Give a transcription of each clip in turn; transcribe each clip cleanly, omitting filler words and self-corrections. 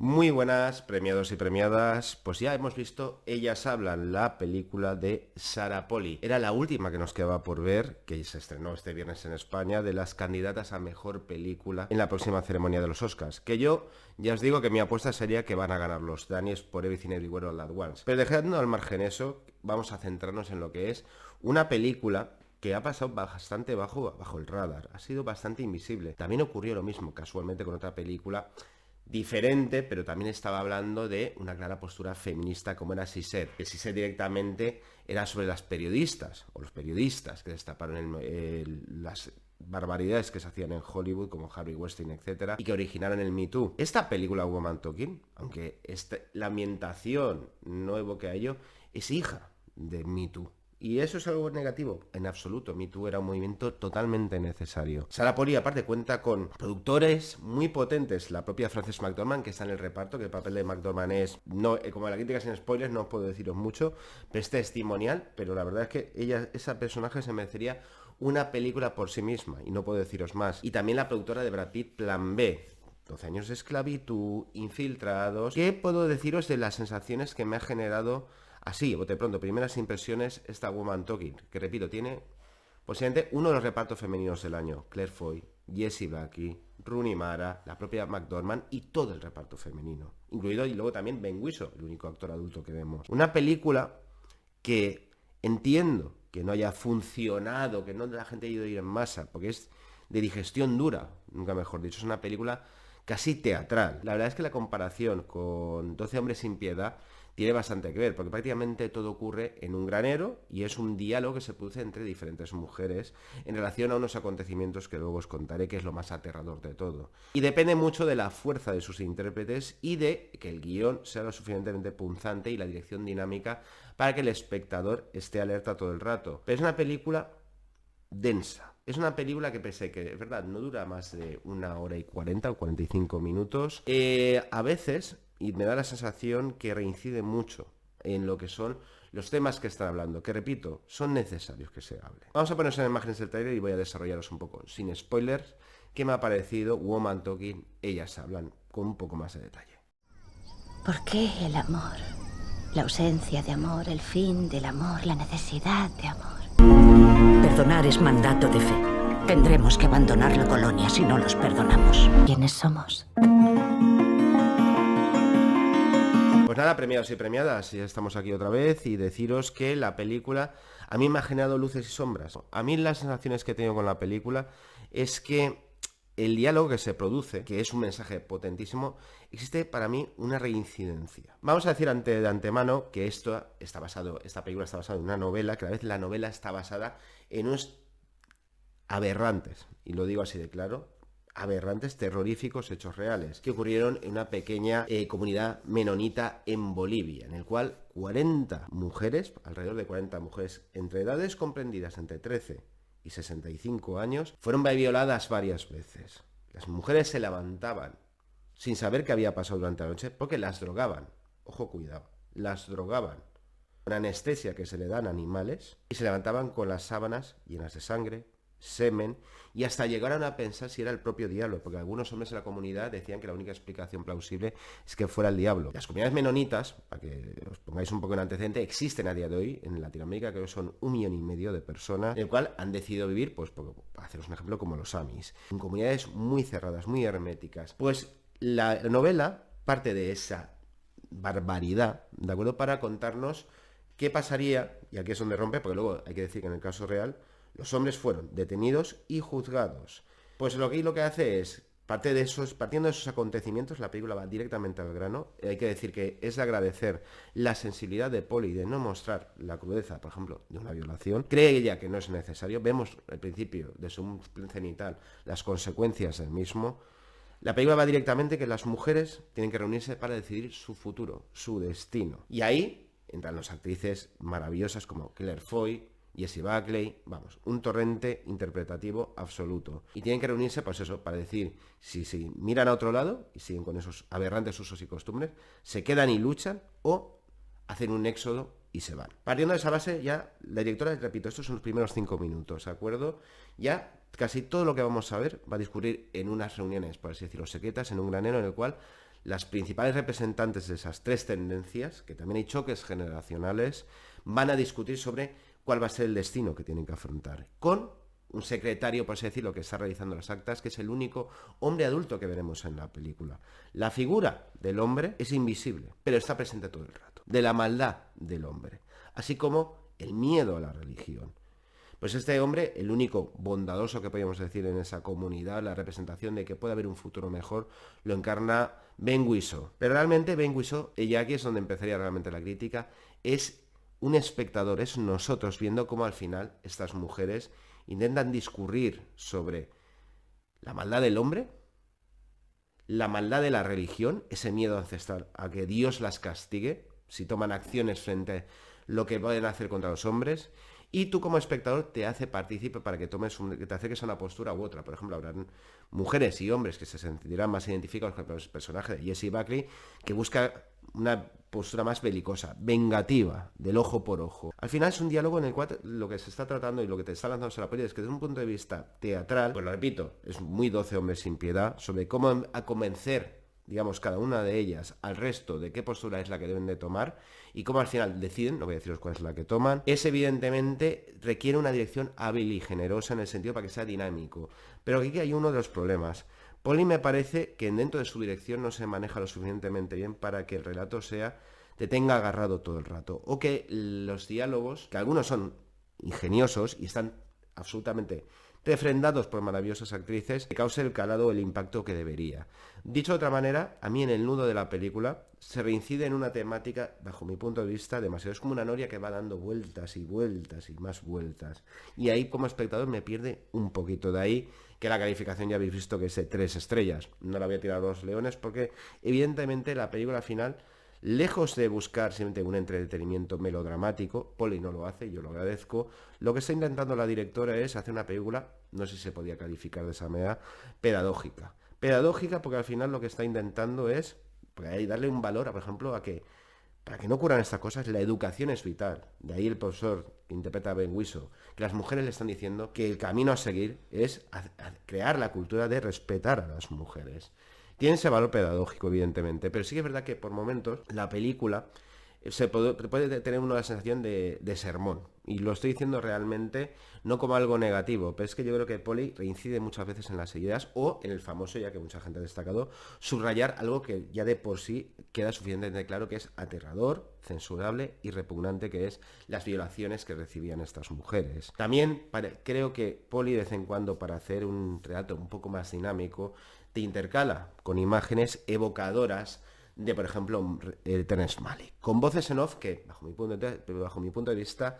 Muy buenas, premiados y premiadas. Pues ya hemos visto Ellas Hablan, la película de Sarah Polley. Era la última que nos quedaba por ver, que se estrenó este viernes en España, de las candidatas a mejor película en la próxima ceremonia de los Oscars. Que yo ya os digo que mi apuesta sería que van a ganar los Daniels por Everything Everywhere All at Once. Pero dejando al margen eso, vamos a centrarnos en lo que es una película que ha pasado bastante bajo el radar, ha sido bastante invisible. También ocurrió lo mismo casualmente con otra película diferente, pero también estaba hablando de una clara postura feminista como era Siset, que Siset directamente era sobre las periodistas, o los periodistas que destaparon las barbaridades que se hacían en Hollywood, como Harvey Weinstein, etcétera, y que originaron el Me Too. Esta película Woman Talking, aunque la ambientación no evoque a ello, es hija de Me Too. ¿Y eso es algo negativo? En absoluto. Me Too era un movimiento totalmente necesario. Sarah Polley, aparte, cuenta con productores muy potentes. La propia Frances McDormand, que está en el reparto, que el papel de McDormand es... no, como la crítica sin spoilers, no puedo deciros mucho, pero es testimonial, pero la verdad es que ese personaje se merecería una película por sí misma, y no puedo deciros más. Y también la productora de Brad Pitt, Plan B. 12 años de esclavitud, Infiltrados. ¿Qué puedo deciros de las sensaciones que me ha generado así, bote pronto, primeras impresiones, esta Woman Talking, que repito, tiene posiblemente uno de los repartos femeninos del año? Claire Foy, Jessie Buckley, Rooney Mara, la propia McDormand y todo el reparto femenino, incluido y luego también Ben Whishaw, el único actor adulto que vemos. Una película que entiendo que no haya funcionado, que no la gente haya ido a ir en masa, porque es de digestión dura, nunca mejor dicho, es una película casi teatral. La verdad es que la comparación con 12 hombres sin piedad tiene bastante que ver, porque prácticamente todo ocurre en un granero y es un diálogo que se produce entre diferentes mujeres en relación a unos acontecimientos que luego os contaré, que es lo más aterrador de todo. Y depende mucho de la fuerza de sus intérpretes y de que el guión sea lo suficientemente punzante y la dirección dinámica para que el espectador esté alerta todo el rato. Pero es una película densa. Es una película que, pese que, es verdad, no dura más de 1 hora y 40 o 45 minutos, a veces, y me da la sensación que reincide mucho en lo que son los temas que están hablando, que repito, son necesarios que se hable. Vamos a ponernos en imágenes del trailer y voy a desarrollaros un poco, sin spoilers, qué me ha parecido Woman Talking, Ellas Hablan, con un poco más de detalle. ¿Por qué el amor? La ausencia de amor, el fin del amor, la necesidad de amor. Perdonar es mandato de fe. Tendremos que abandonar la colonia si no los perdonamos. ¿Quiénes somos? Pues nada, premiados y premiadas, ya estamos aquí otra vez y deciros que la película a mí me ha generado luces y sombras. A mí las sensaciones que he tenido con la película es que el diálogo que se produce, que es un mensaje potentísimo, existe para mí una reincidencia. Vamos a decir de antemano que esta película está basada en una novela, que a la vez la novela está basada en unos aberrantes, y lo digo así de claro, aberrantes, terroríficos hechos reales que ocurrieron en una pequeña comunidad menonita en Bolivia, en el cual 40 mujeres, alrededor de 40 mujeres entre edades comprendidas entre 13 y 65 años, fueron violadas varias veces. Las mujeres se levantaban sin saber qué había pasado durante la noche porque las drogaban. Ojo, cuidado, las drogaban con anestesia que se le dan a animales y se levantaban con las sábanas llenas de sangre, semen, y hasta llegaron a pensar si era el propio diablo, porque algunos hombres de la comunidad decían que la única explicación plausible es que fuera el diablo. Las comunidades menonitas, para que os pongáis un poco en antecedente, existen a día de hoy en Latinoamérica, creo que son 1,5 millones de personas, en el cual han decidido vivir, pues para haceros un ejemplo, como los Amis, en comunidades muy cerradas, muy herméticas. Pues la novela parte de esa barbaridad, ¿de acuerdo? Para contarnos qué pasaría, y aquí es donde rompe, porque luego hay que decir que en el caso real los hombres fueron detenidos y juzgados. Pues lo que hace es, partiendo de esos acontecimientos, la película va directamente al grano. Hay que decir que es de agradecer la sensibilidad de Polley de no mostrar la crudeza, por ejemplo, de una violación. Cree ella que no es necesario. Vemos al principio de su cenital las consecuencias del mismo. La película va directamente que las mujeres tienen que reunirse para decidir su futuro, su destino. Y ahí entran las actrices maravillosas como Claire Foy, Jessie Buckley, vamos, un torrente interpretativo absoluto. Y tienen que reunirse, pues eso, para decir si miran a otro lado y siguen con esos aberrantes usos y costumbres, se quedan y luchan o hacen un éxodo y se van. Partiendo de esa base, ya la directora, repito, estos son los primeros 5 minutos, ¿de acuerdo? Ya casi todo lo que vamos a ver va a discurrir en unas reuniones, por así decirlo, secretas, en un granero en el cual las principales representantes de esas tres tendencias, que también hay choques generacionales, van a discutir sobre cuál va a ser el destino que tienen que afrontar, con un secretario, por así decirlo, que está realizando las actas, que es el único hombre adulto que veremos en la película. La figura del hombre es invisible, pero está presente todo el rato, de la maldad del hombre, así como el miedo a la religión. Pues este hombre, el único bondadoso que podríamos decir en esa comunidad, la representación de que puede haber un futuro mejor, lo encarna Ben Whishaw. Pero realmente Ben Whishaw, y aquí es donde empezaría realmente la crítica, es un espectador, es nosotros viendo cómo al final estas mujeres intentan discurrir sobre la maldad del hombre, la maldad de la religión, ese miedo ancestral a que Dios las castigue si toman acciones frente a lo que pueden hacer contra los hombres, y tú como espectador te hace partícipe para que que te acerques a una postura u otra. Por ejemplo, habrán mujeres y hombres que se sentirán más identificados con el personaje de Jessie Buckley, que busca una postura más belicosa, vengativa, del ojo por ojo. Al final es un diálogo en el cual lo que se está tratando y lo que te está lanzando la peli es que desde un punto de vista teatral, pues lo repito, es muy 12 hombres sin piedad, sobre cómo a convencer, digamos, cada una de ellas al resto de qué postura es la que deben de tomar y cómo al final deciden, no voy a deciros cuál es la que toman, es evidentemente requiere una dirección hábil y generosa en el sentido para que sea dinámico. Pero aquí hay uno de los problemas. Polly me parece que dentro de su dirección no se maneja lo suficientemente bien para que el relato te tenga agarrado todo el rato, o que los diálogos, que algunos son ingeniosos y están absolutamente refrendados por maravillosas actrices, que cause el calado o el impacto que debería. Dicho de otra manera, a mí en el nudo de la película se reincide en una temática, bajo mi punto de vista, demasiado. Es como una noria que va dando vueltas y vueltas y más vueltas. Y ahí como espectador me pierde un poquito. De ahí que la calificación ya habéis visto que es de 3 estrellas. No la voy a tirar a los leones porque evidentemente la película final, lejos de buscar simplemente un entretenimiento melodramático, Polly no lo hace, yo lo agradezco, lo que está intentando la directora es hacer una película, no sé si se podía calificar de esa manera, pedagógica. Pedagógica porque al final lo que está intentando es darle un valor, por ejemplo, a que para que no ocurran estas cosas, la educación es vital. De ahí el profesor que interpreta a Ben Whishaw, que las mujeres le están diciendo que el camino a seguir es a crear la cultura de respetar a las mujeres. Tiene ese valor pedagógico, evidentemente, pero sí que es verdad que por momentos la película puede tener una sensación de sermón. Y lo estoy diciendo realmente no como algo negativo, pero es que yo creo que Polly reincide muchas veces en las ideas o en el famoso, ya que mucha gente ha destacado, subrayar algo que ya de por sí queda suficientemente claro que es aterrador, censurable y repugnante, que es las violaciones que recibían estas mujeres. También creo que Polly de vez en cuando, para hacer un relato un poco más dinámico, te intercala con imágenes evocadoras de, por ejemplo, Terrence Malick, con voces en off que, bajo mi punto de vista,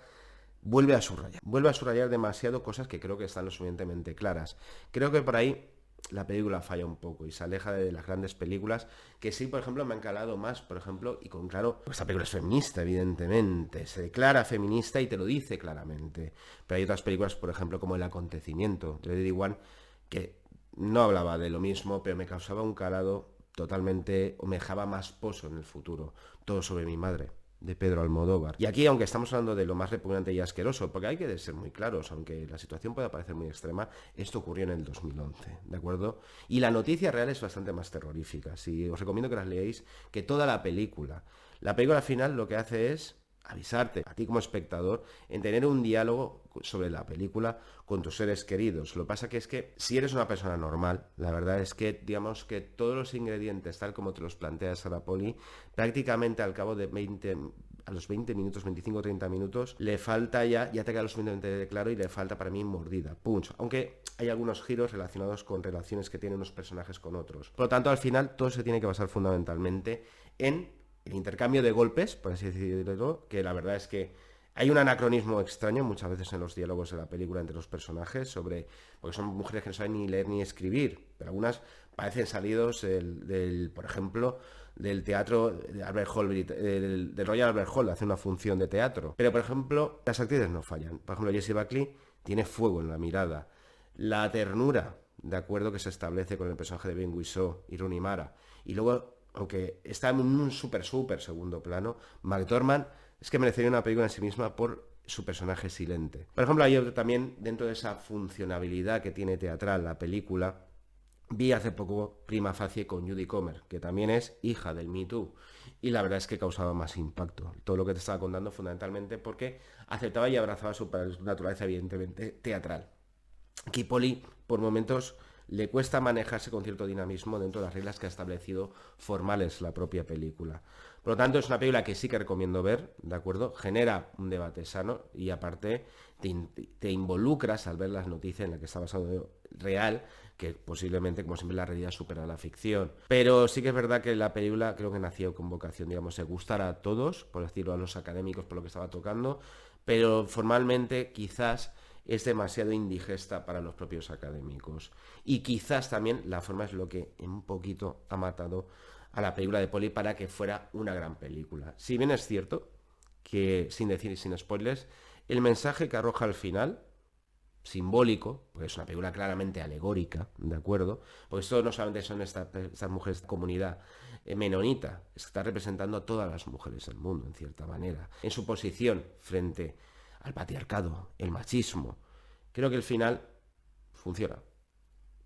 vuelve a subrayar demasiado cosas que creo que están lo suficientemente claras. Creo que por ahí la película falla un poco y se aleja de las grandes películas que sí, por ejemplo, me han calado más, por ejemplo, y con claro, esta película es feminista, evidentemente, se declara feminista y te lo dice claramente. Pero hay otras películas, por ejemplo, como El acontecimiento, de Lady One, que no hablaba de lo mismo, pero me causaba un calado totalmente, o me dejaba más pozo en el futuro. Todo sobre mi madre, de Pedro Almodóvar. Y aquí, aunque estamos hablando de lo más repugnante y asqueroso, porque hay que ser muy claros, aunque la situación pueda parecer muy extrema, esto ocurrió en el 2011, ¿de acuerdo? Y la noticia real es bastante más terrorífica. Si os recomiendo que las leáis, que toda la película al final lo que hace es avisarte a ti como espectador en tener un diálogo sobre la película con tus seres queridos. Lo que pasa que es que si eres una persona normal, la verdad es que digamos que todos los ingredientes, tal como te los plantea Sarah Polley, prácticamente al cabo de a los 20 minutos, 25 30 minutos, le falta ya te queda lo suficientemente claro y le falta para mí mordida, punch. Aunque hay algunos giros relacionados con relaciones que tienen unos personajes con otros. Por lo tanto, al final todo se tiene que basar fundamentalmente en el intercambio de golpes, por así decirlo, que la verdad es que hay un anacronismo extraño muchas veces en los diálogos de la película entre los personajes, porque son mujeres que no saben ni leer ni escribir, pero algunas parecen salidos por ejemplo, del teatro de Albert Hall, del Royal Albert Hall, hace una función de teatro. Pero, por ejemplo, las actrices no fallan. Por ejemplo, Jessie Buckley tiene fuego en la mirada. La ternura, de acuerdo, que se establece con el personaje de Ben Whishaw y Rooney Mara. Y luego, aunque está en un súper segundo plano, McDormand es que merecería una película en sí misma por su personaje silente. Por ejemplo, hay otro también, dentro de esa funcionabilidad que tiene teatral la película, Vi hace poco Prima Facie con Judy Comer, que también es hija del Me Too, y la verdad es que causaba más impacto. Todo lo que te estaba contando fundamentalmente porque aceptaba y abrazaba su naturaleza evidentemente teatral. Aquí Poli, por momentos, le cuesta manejarse con cierto dinamismo dentro de las reglas que ha establecido formales la propia película. Por lo tanto, es una película que sí que recomiendo ver, ¿de acuerdo? Genera un debate sano y aparte te involucras al ver las noticias en las que está basado real, que posiblemente, como siempre, la realidad supera la ficción. Pero sí que es verdad que la película creo que nació con vocación, digamos, de gustar a todos, por decirlo a los académicos, por lo que estaba tocando, pero formalmente quizás es demasiado indigesta para los propios académicos. Y quizás también la forma es lo que un poquito ha matado a la película de Poli para que fuera una gran película. Si bien es cierto que, sin decir y sin spoilers, el mensaje que arroja al final, simbólico, porque es una película claramente alegórica, ¿de acuerdo? Porque esto no solamente son estas mujeres de comunidad menonita, está representando a todas las mujeres del mundo, en cierta manera, en su posición frente al patriarcado, el machismo. Creo que el final funciona.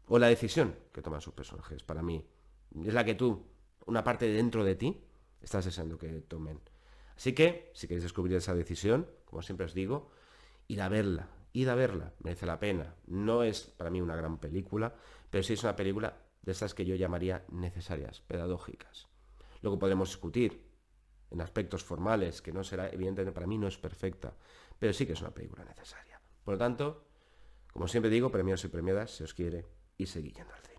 O la decisión que toman sus personajes, para mí, es la que tú, una parte de dentro de ti, estás deseando que tomen. Así que, si queréis descubrir esa decisión, como siempre os digo, id a verla, merece la pena. No es para mí una gran película, pero sí es una película de estas que yo llamaría necesarias, pedagógicas. Luego podemos discutir en aspectos formales, que no será, evidentemente para mí no es perfecta, pero sí que es una película necesaria. Por lo tanto, como siempre digo, premios y premiadas, si os quiere, y seguid yendo al cine.